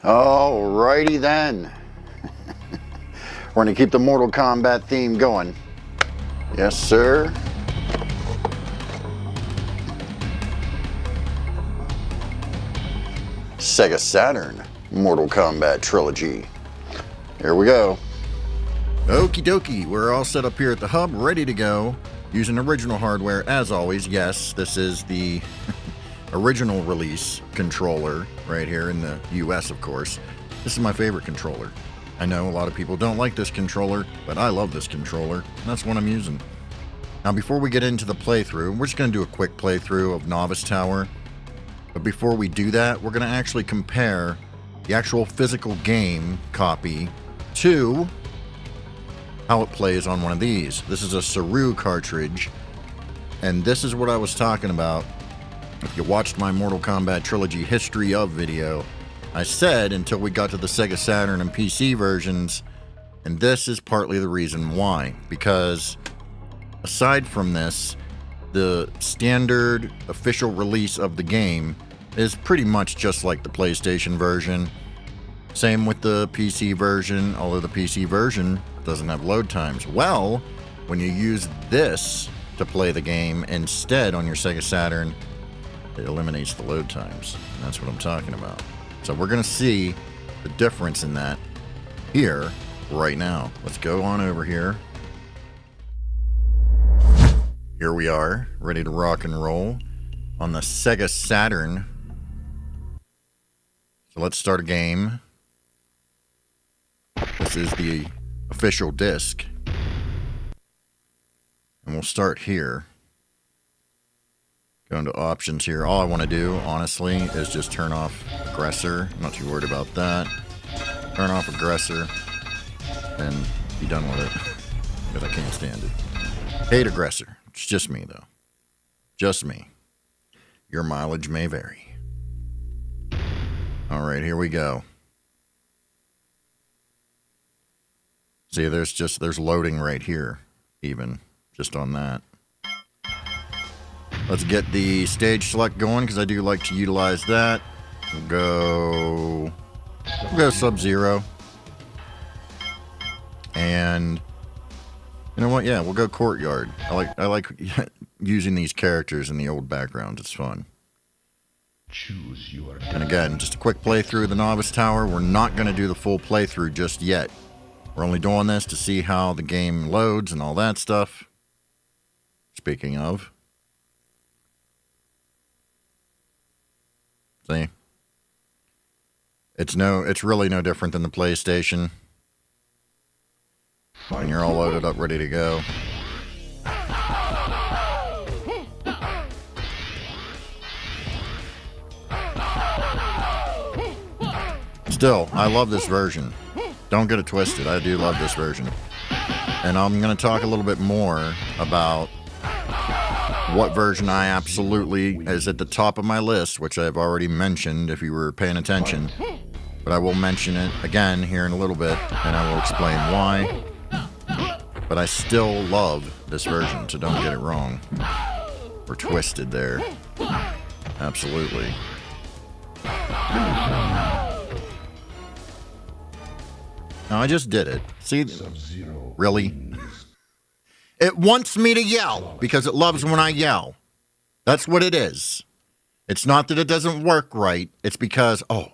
Alrighty then. We're going to keep the Mortal Kombat theme going. Yes, sir. Sega Saturn Mortal Kombat Trilogy. Here we go. Okie dokie, we're all set up here at the hub, ready to go, using original hardware as always. Yes, this is the original release controller right here in the US, of course. This is my favorite controller. I know a lot of people don't like this controller, but I love this controller, and that's what I'm using. Now, before we get into the playthrough, we're just going to do a quick playthrough of Novice Tower. But before we do that, we're going to actually compare the actual physical game copy to how it plays on one of these. This is a Saru cartridge, and this is what I was talking about. If you watched my Mortal Kombat Trilogy History of video, I said until we got to the Sega Saturn and PC versions, and this is partly the reason why. Because aside from this, the standard official release of the game is pretty much just like the PlayStation version. Same with the PC version, although the PC version doesn't have load times. Well, when you use this to play the game instead on your Sega Saturn, it eliminates the load times. And that's what I'm talking about. So we're going to see the difference in that here right now. Let's go on over here. Here we are, ready to rock and roll on the Sega Saturn. So let's start a game. This is the official disc. And we'll start here. Go into options here. All I want to do, honestly, is just turn off aggressor. I'm not too worried about that. Turn off aggressor and be done with it. Because I can't stand it. Hate aggressor. It's just me, though. Just me. Your mileage may vary. Alright, here we go. See, there's loading right here, even, just on that. Let's get the stage select going, because I do like to utilize that. We'll go Sub-Zero. And you know what? Yeah, we'll go Courtyard. I like using these characters in the old backgrounds. It's fun. Choose your And again, just a quick playthrough of the Novice Tower. We're not going to do the full playthrough just yet. We're only doing this to see how the game loads and all that stuff. Speaking of. See? It's really no different than the PlayStation. When you're all loaded up, ready to go. Still, I love this version. Don't get it twisted. I do love this version. And I'm going to talk a little bit more about what version I absolutely is at the top of my list, which I've already mentioned if you were paying attention. But I will mention it again here in a little bit, and I will explain why. But I still love this version, so don't get it wrong. We're twisted there. Absolutely. No, I just did it. See? Really? It wants me to yell because it loves when I yell. That's what it is. It's not that it doesn't work right. It's because, oh,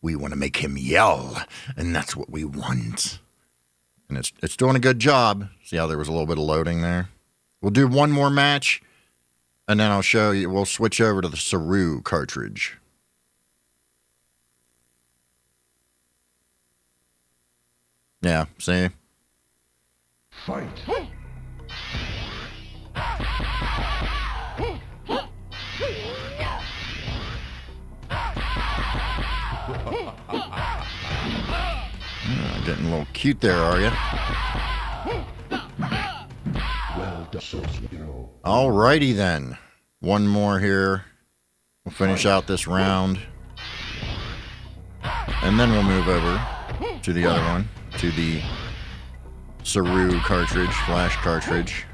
we want to make him yell, and that's what we want. And it's doing a good job. See how there was a little bit of loading there? We'll do one more match, and then I'll show you. We'll switch over to the Saru cartridge. Yeah, see? fight. Getting a little cute there, are you? Well done, Sub-Zero. Alrighty then. One more here. We'll finish out this round. And then we'll move over to the other one. To the Saru cartridge, flash cartridge.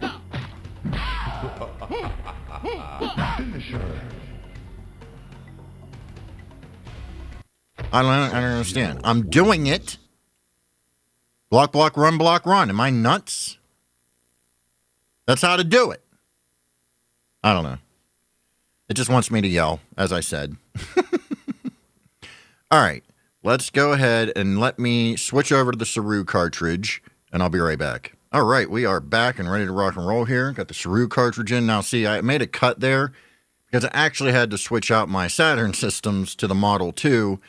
I don't understand. I'm doing it. Block, block, run, block, run. Am I nuts? That's how to do it. I don't know. It just wants me to yell, as I said. All right. Let's go ahead and let me switch over to the Saru cartridge, and I'll be right back. All right. We are back and ready to rock and roll here. Got the Saru cartridge in. Now, see, I made a cut there because I actually had to switch out my Saturn systems to the Model 2.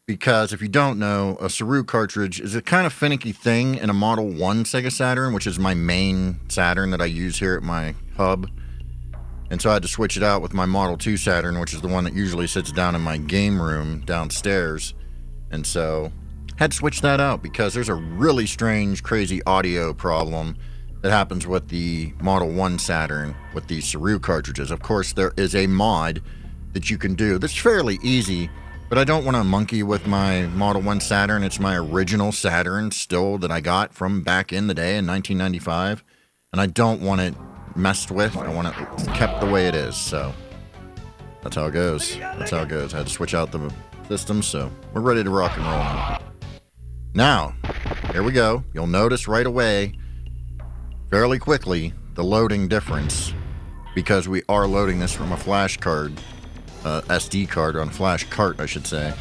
Because if you don't know, a Saru cartridge is a kind of finicky thing in a Model 1 Sega Saturn, which is my main Saturn that I use here at my hub. And so I had to switch it out with my Model 2 Saturn, which is the one that usually sits down in my game room downstairs. And so I had to switch that out because there's a really strange, crazy audio problem that happens with the Model 1 Saturn with these Saru cartridges. Of course, there is a mod that you can do that's fairly easy. But I don't want to monkey with my Model 1 Saturn. It's my original Saturn still that I got from back in the day in 1995. And I don't want it messed with. I want it kept the way it is. So that's how it goes. That's how it goes. I had to switch out the system, so we're ready to rock and roll now. Now, here we go. You'll notice right away, fairly quickly, the loading difference. Because we are loading this from a flash card. SD card, on flash cart, I should say.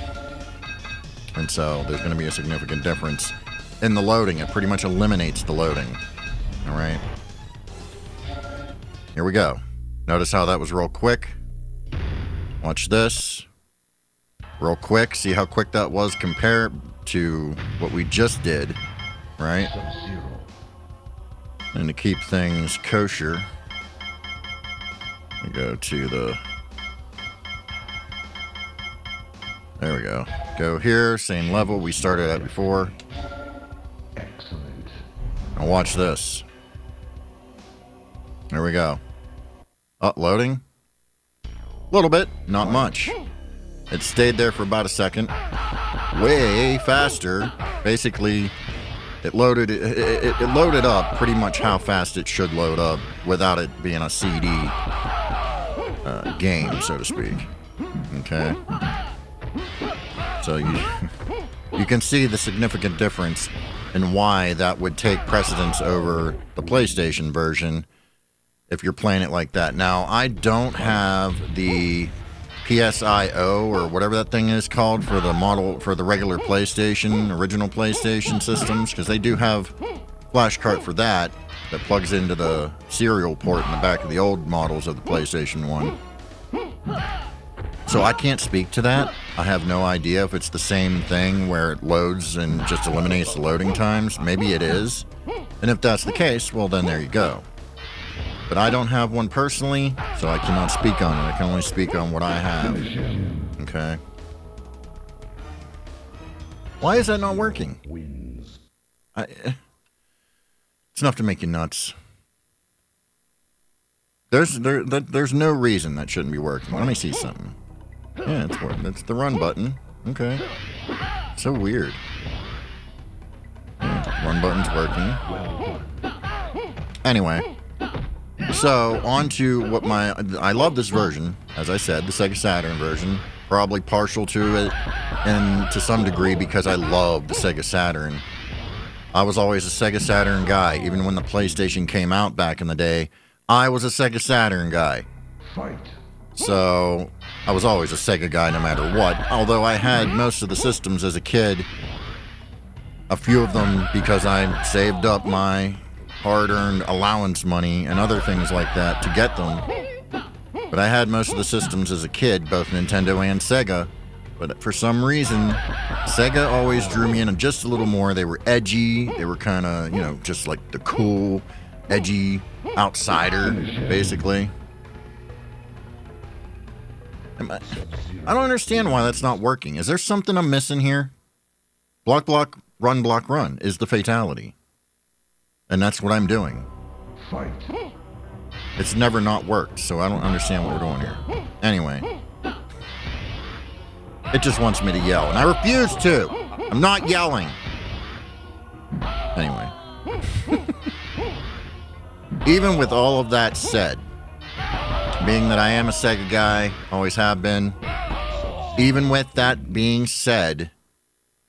And so there's going to be a significant difference in the loading. It pretty much eliminates the loading. All right. Here we go. Notice how that was real quick. Watch this. Real quick. See how quick that was compared to what we just did. Right? And to keep things kosher, we go to the... There we go. Go here, same level we started at before. Excellent. Now watch this. There we go. Loading. A little bit, not much. It stayed there for about a second. Way faster. Basically, it loaded it loaded up pretty much how fast it should load up without it being a CD game, so to speak. Okay. So you can see the significant difference in why that would take precedence over the PlayStation version if you're playing it like that. Now, I don't have the PSIO or whatever that thing is called for the regular PlayStation, original PlayStation systems, because they do have flash cart for that plugs into the serial port in the back of the old models of the PlayStation 1. So I can't speak to that. I have no idea if it's the same thing where it loads and just eliminates the loading times. Maybe it is. And if that's the case, well, then there you go. But I don't have one personally, so I cannot speak on it. I can only speak on what I have. Okay. Why is that not working? It's enough to make you nuts. There's no reason that shouldn't be working. Let me see something. Yeah, it's working. It's the run button. Okay. So weird. Yeah, run button's working. Anyway. So, on to what I love this version, as I said, the Sega Saturn version. Probably partial to it, and to some degree because I love the Sega Saturn. I was always a Sega Saturn guy. Even when the PlayStation came out back in the day, I was a Sega Saturn guy. Fight. So, I was always a Sega guy no matter what. Although I had most of the systems as a kid. A few of them because I saved up my hard-earned allowance money and other things like that to get them. But I had most of the systems as a kid, both Nintendo and Sega. But for some reason, Sega always drew me in just a little more. They were edgy. They were kind of, just like the cool, edgy outsider, basically. I don't understand why that's not working. Is there something I'm missing here? Block, block, run is the fatality. And that's what I'm doing. Fight. It's never not worked, so I don't understand what we're doing here. Anyway. It just wants me to yell, and I refuse to. I'm not yelling. Anyway. even with all of that said, being that I am a Sega guy, always have been, even with that being said,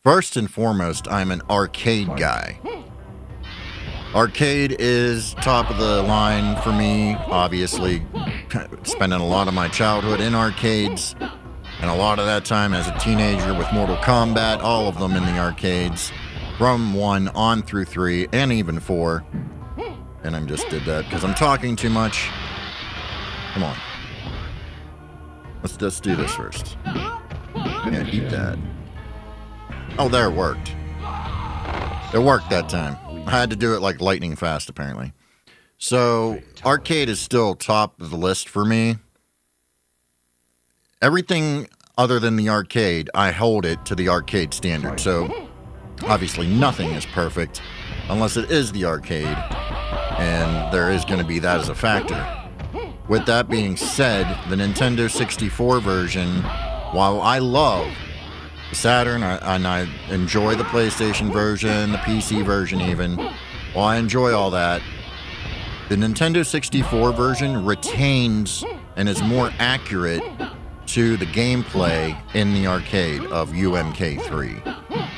first and foremost, I'm an arcade guy. Arcade is top of the line for me, obviously, spending a lot of my childhood in arcades, and a lot of that time as a teenager with Mortal Kombat, all of them in the arcades, from 1 on through 3, and even 4. And I just did that because I'm talking too much. Come on. Let's just do this first. Yeah, eat that. Oh, there, it worked. It worked that time. I had to do it like lightning fast, apparently. So, arcade is still top of the list for me. Everything other than the arcade, I hold it to the arcade standard. So, obviously, nothing is perfect unless it is the arcade. And there is going to be that as a factor. With that being said, the Nintendo 64 version, while I love the Saturn, and I enjoy the PlayStation version, the PC version even, while I enjoy all that, the Nintendo 64 version retains and is more accurate to the gameplay in the arcade of UMK3.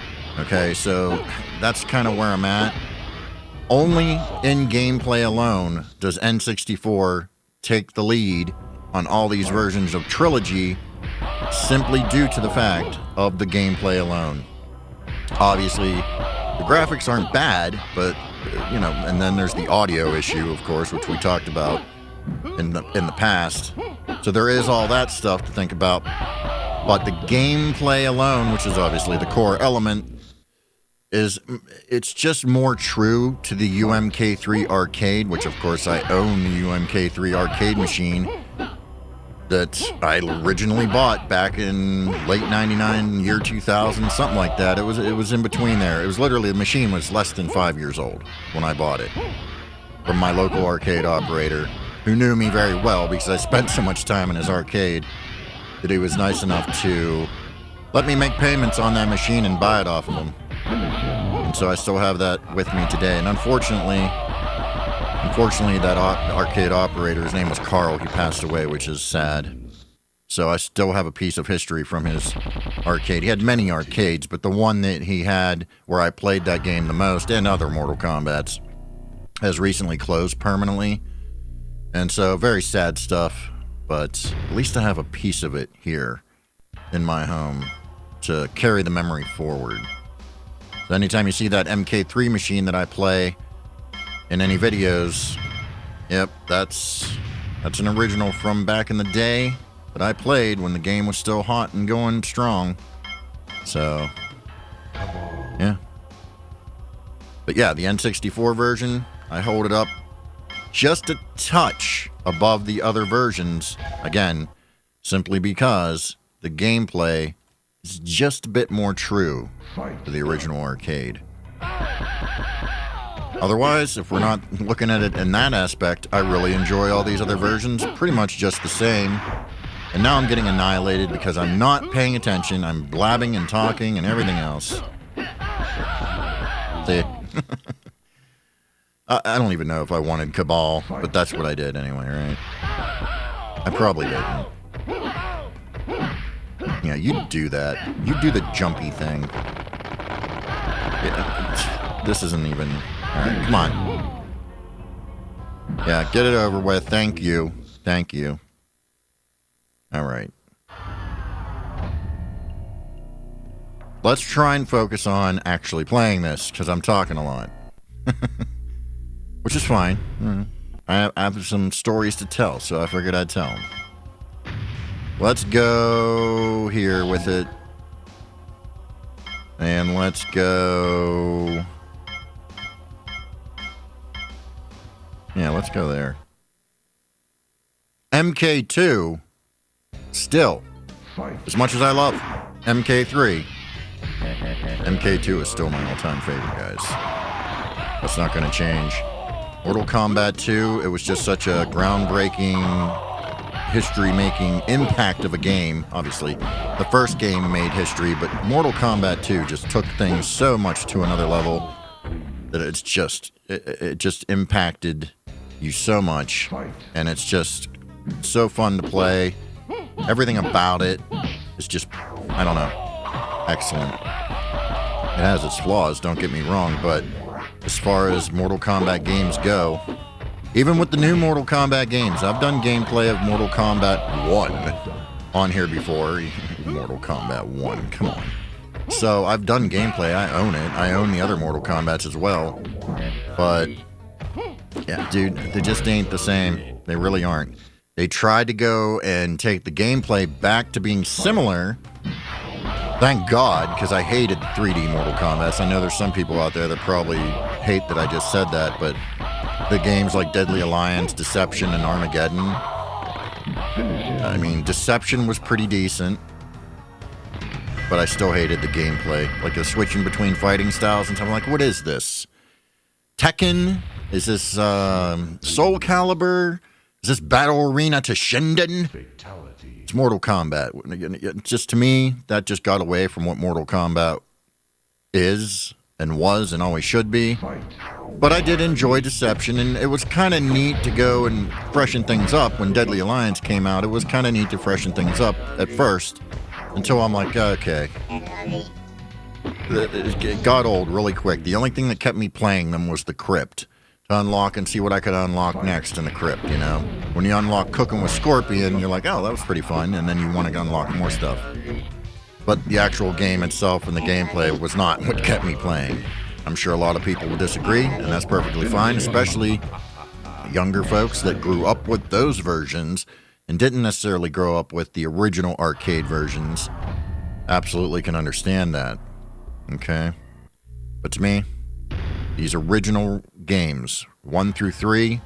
Okay, so that's kind of where I'm at. Only in gameplay alone does N64 take the lead on all these versions of Trilogy, simply due to the fact of the gameplay alone. Obviously, the graphics aren't bad, but, you know, and then there's the audio issue, of course, which we talked about in the past. So there is all that stuff to think about. But the gameplay alone, which is obviously the core element, it's just more true to the UMK3 arcade, which of course I own the UMK3 arcade machine that I originally bought back in late 99, year 2000, something like that. It was in between there. It was literally, the machine was less than 5 years old when I bought it from my local arcade operator, who knew me very well because I spent so much time in his arcade that he was nice enough to let me make payments on that machine and buy it off of him. And so I still have that with me today. And unfortunately, that arcade operator, his name was Karl, he passed away, which is sad. So I still have a piece of history from his arcade. He had many arcades, but the one that he had where I played that game the most, and other Mortal Kombats, has recently closed permanently. And so, very sad stuff, but at least I have a piece of it here in my home to carry the memory forward. So anytime you see that MK3 machine that I play in any videos, yep, that's an original from back in the day that I played when the game was still hot and going strong. So, yeah. But yeah, the N64 version, I hold it up just a touch above the other versions, again, simply because the gameplay is just a bit more true to the original arcade. Otherwise, if we're not looking at it in that aspect, I really enjoy all these other versions pretty much just the same. And now I'm getting annihilated because I'm not paying attention. I'm blabbing and talking and everything else. See? I don't even know if I wanted Cabal, but that's what I did anyway, right? I probably didn't. Yeah, you do that. You do the jumpy thing. Yeah, this isn't even... Alright, come on. Yeah, get it over with. Thank you. Thank you. Alright. Let's try and focus on actually playing this, because I'm talking a lot. Which is fine. I have some stories to tell, so I figured I'd tell them. Let's go here with it. And let's go... Yeah, let's go there. MK2, still, as much as I love MK3, MK2 is still my all-time favorite, guys. That's not going to change. Mortal Kombat 2, it was just such a groundbreaking, history-making impact of a game. Obviously, the first game made history, but Mortal Kombat 2 just took things so much to another level that it just impacted you so much, and it's just so fun to play. Everything about it is just, I don't know, excellent. It has its flaws, don't get me wrong, but as far as Mortal Kombat games go, even with the new Mortal Kombat games, I've done gameplay of Mortal Kombat 1 on here before. Mortal Kombat 1, come on. So I've done gameplay, I own it. I own the other Mortal Kombats as well. But, yeah, dude, they just ain't the same. They really aren't. They tried to go and take the gameplay back to being similar. Thank God, because I hated 3D Mortal Kombats. I know there's some people out there that probably hate that I just said that, but the games like Deadly Alliance, Deception, and Armageddon, I mean, Deception was pretty decent, but I still hated the gameplay. Like the switching between fighting styles and stuff. I'm like, what is this? Tekken? Is this Soul Calibur? Is this Battle Arena to Shinden? It's Mortal Kombat. Just to me, that just got away from what Mortal Kombat is and was and always should be. But I did enjoy Deception, and it was kind of neat to go and freshen things up. When Deadly Alliance came out, it was kind of neat to freshen things up at first, until I'm like, okay. It got old really quick. The only thing that kept me playing them was the crypt. To unlock and see what I could unlock next in the crypt, you know? When you unlock Cooking with Scorpion, you're like, oh, that was pretty fun, and then you want to unlock more stuff. But the actual game itself and the gameplay was not what kept me playing. I'm sure a lot of people will disagree, and that's perfectly fine, especially younger folks that grew up with those versions and didn't necessarily grow up with the original arcade versions. Absolutely can understand that, okay? But to me, these original games, 1 through 3,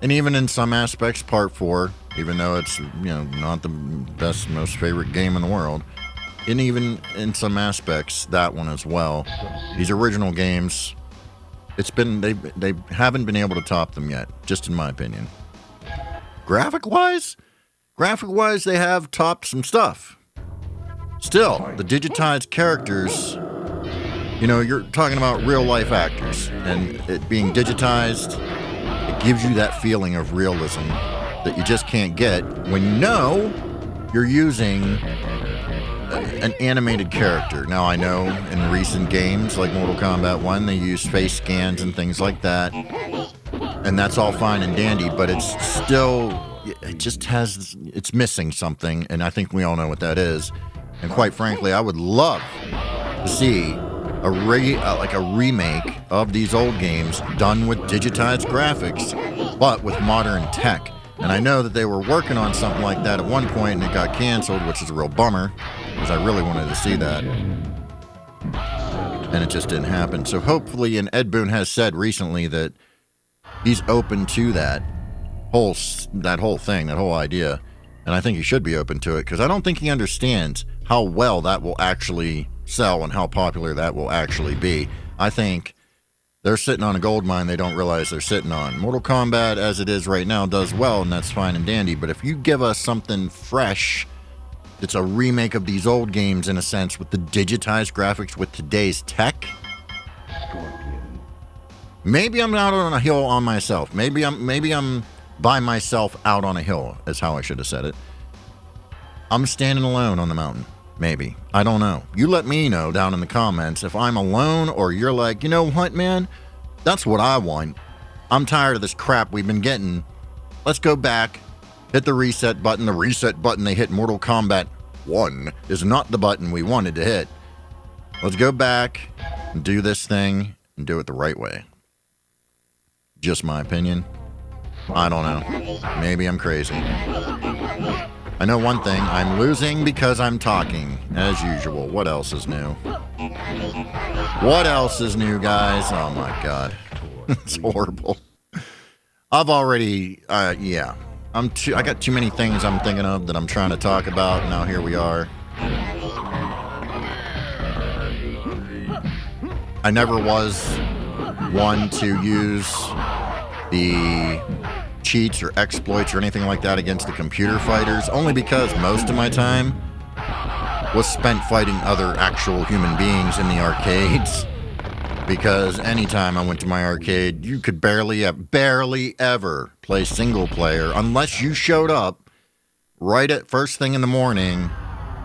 and even in some aspects, Part 4, even though it's, you know, not the best, most favorite game in the world, and even in some aspects, that one as well. These original games, they haven't been able to top them yet, just in my opinion. Graphic-wise, they have topped some stuff. Still, the digitized characters, you know, you're talking about real-life actors, and it being digitized, it gives you that feeling of realism that you just can't get when you know you're using an animated character. Now, I know in recent games, like Mortal Kombat 1, they use face scans and things like that, and that's all fine and dandy, but it's still, it's missing something, and I think we all know what that is. And quite frankly, I would love to see a remake of these old games done with digitized graphics, but with modern tech. And I know that they were working on something like that at one point, and it got canceled, which is a real bummer, because I really wanted to see that. And it just didn't happen. So hopefully, and Ed Boon has said recently that he's open to that whole thing, that whole idea. And I think he should be open to it, because I don't think he understands how well that will actually sell and how popular that will actually be. I think they're sitting on a gold mine they don't realize they're sitting on. Mortal Kombat, as it is right now, does well, and that's fine and dandy. But if you give us something fresh that's a remake of these old games, in a sense, with the digitized graphics with today's tech, maybe I'm out on a hill on myself. Maybe I'm by myself out on a hill, is how I should have said it. I'm standing alone on the mountain. Maybe. I don't know. You let me know down in the comments if I'm alone, or you're like, you know what, man? That's what I want. I'm tired of this crap we've been getting. Let's go back, hit the reset button. The reset button they hit in Mortal Kombat 1 is not the button we wanted to hit. Let's go back and do this thing and do it the right way. Just my opinion. I don't know. Maybe I'm crazy. I know one thing, I'm losing because I'm talking, as usual. What else is new? What else is new, guys? Oh my god. It's horrible. I've already, yeah. I got too many things I'm thinking of that I'm trying to talk about, and now here we are. I never was one to use the cheats or exploits or anything like that against the computer fighters, only because most of my time was spent fighting other actual human beings in the arcades. because anytime I went to my arcade, you could barely ever play single player unless you showed up right at first thing in the morning.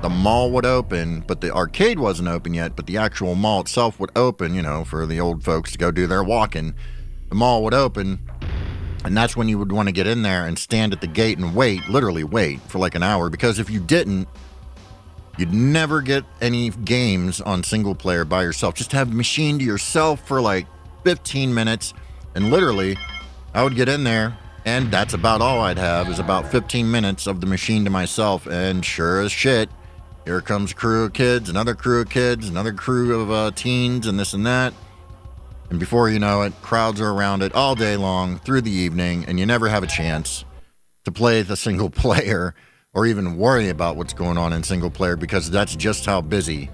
The mall would open, but the arcade wasn't open yet, but the actual mall itself would open, you know, for the old folks to go do their walking. The mall would open, and that's when you would want to get in there and stand at the gate and wait, literally wait for like an hour, because if you didn't, you'd never get any games on single player by yourself. Just have the machine to yourself for like 15 minutes, and literally, I would get in there, and that's about all I'd have, is about 15 minutes of the machine to myself, and sure as shit, here comes a crew of kids, another crew of kids, another crew of teens, and this and that. And before you know it, crowds are around it all day long through the evening, and you never have a chance to play the single player or even worry about what's going on in single player, because that's just how busy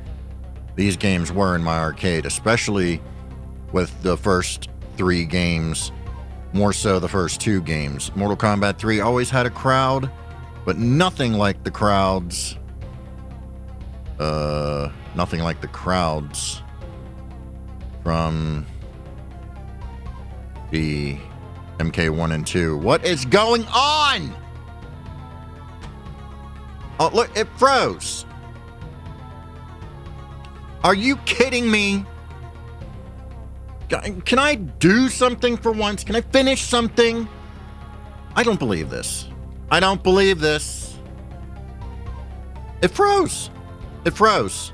these games were in my arcade, especially with the first 3 games, more so the first 2 games. Mortal Kombat 3 always had a crowd, but nothing like the crowds from the MK1 and 2. What is going on? Oh, look, it froze. Are you kidding me? Can I do something for once? Can I finish something? I don't believe this. I don't believe this. It froze. It froze.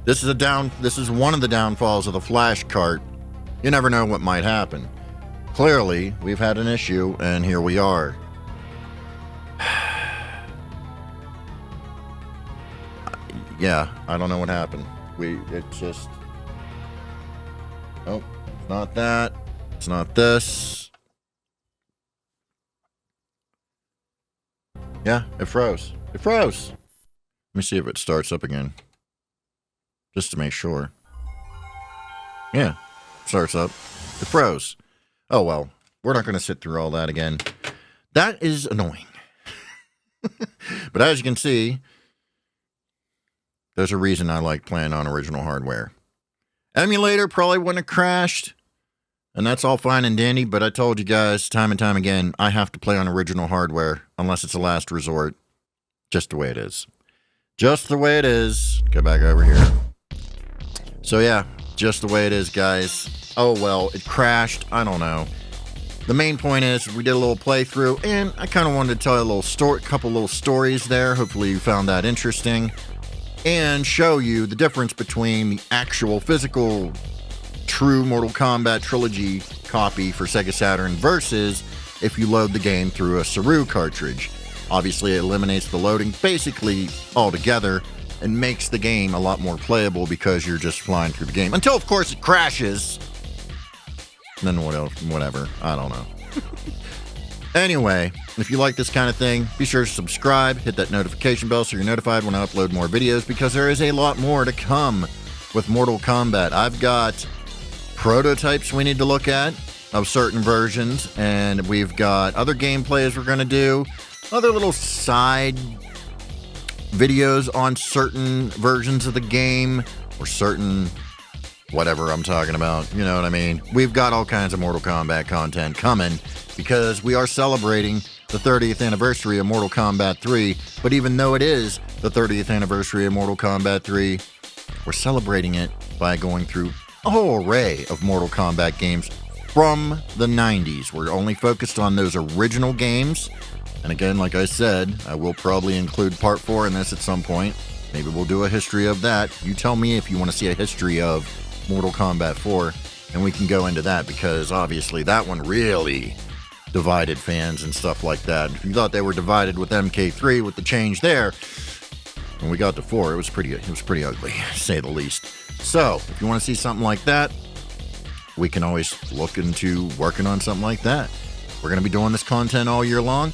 This is one of the downfalls of the flash cart. You never know what might happen. Clearly, we've had an issue, and here we are. Yeah, I don't know what happened. It's just... Oh, it's not that. It's not this. Yeah, it froze. It froze. Let me see if it starts up again. Just to make sure. Yeah, starts up. It froze. Oh, well, we're not going to sit through all that again. That is annoying. But as you can see, there's a reason I like playing on original hardware. Emulator probably wouldn't have crashed, and that's all fine and dandy, but I told you guys time and time again, I have to play on original hardware unless it's a last resort. Just the way it is. Just the way it is. Go back over here. So yeah, just the way it is, guys. Oh well, it crashed. I don't know. The main point is we did a little playthrough, and I kind of wanted to tell you a little story, couple little stories there. Hopefully you found that interesting, and show you the difference between the actual physical, true Mortal Kombat Trilogy copy for Sega Saturn versus if you load the game through a Saru cartridge. Obviously, it eliminates the loading basically altogether and makes the game a lot more playable because you're just flying through the game. Until, of course, it crashes. And then what else? Whatever. I don't know. Anyway, if you like this kind of thing, be sure to subscribe, hit that notification bell so you're notified when I upload more videos, because there is a lot more to come with Mortal Kombat. I've got prototypes we need to look at of certain versions, and we've got other gameplays we're going to do, other little side videos on certain versions of the game, or certain whatever I'm talking about, you know what I mean? We've got all kinds of Mortal Kombat content coming because we are celebrating the 30th anniversary of Mortal Kombat 3, but even though it is the 30th anniversary of Mortal Kombat 3, we're celebrating it by going through a whole array of Mortal Kombat games from the 90s. We're only focused on those original games. And again, like I said, I will probably include part 4 in this at some point. Maybe we'll do a history of that. You tell me if you want to see a history of Mortal Kombat 4, and we can go into that, because obviously that one really divided fans and stuff like that. If you thought they were divided with MK3 with the change there, when we got to 4, it was pretty ugly, to say the least. So, if you want to see something like that, we can always look into working on something like that. We're going to be doing this content all year long.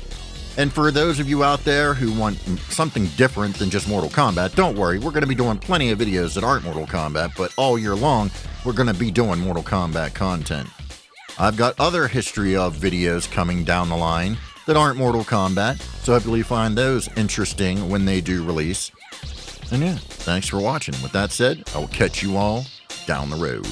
And for those of you out there who want something different than just Mortal Kombat, don't worry, we're going to be doing plenty of videos that aren't Mortal Kombat, but all year long, we're going to be doing Mortal Kombat content. I've got other history of videos coming down the line that aren't Mortal Kombat, so hopefully you find those interesting when they do release. And yeah, thanks for watching. With that said, I will catch you all down the road.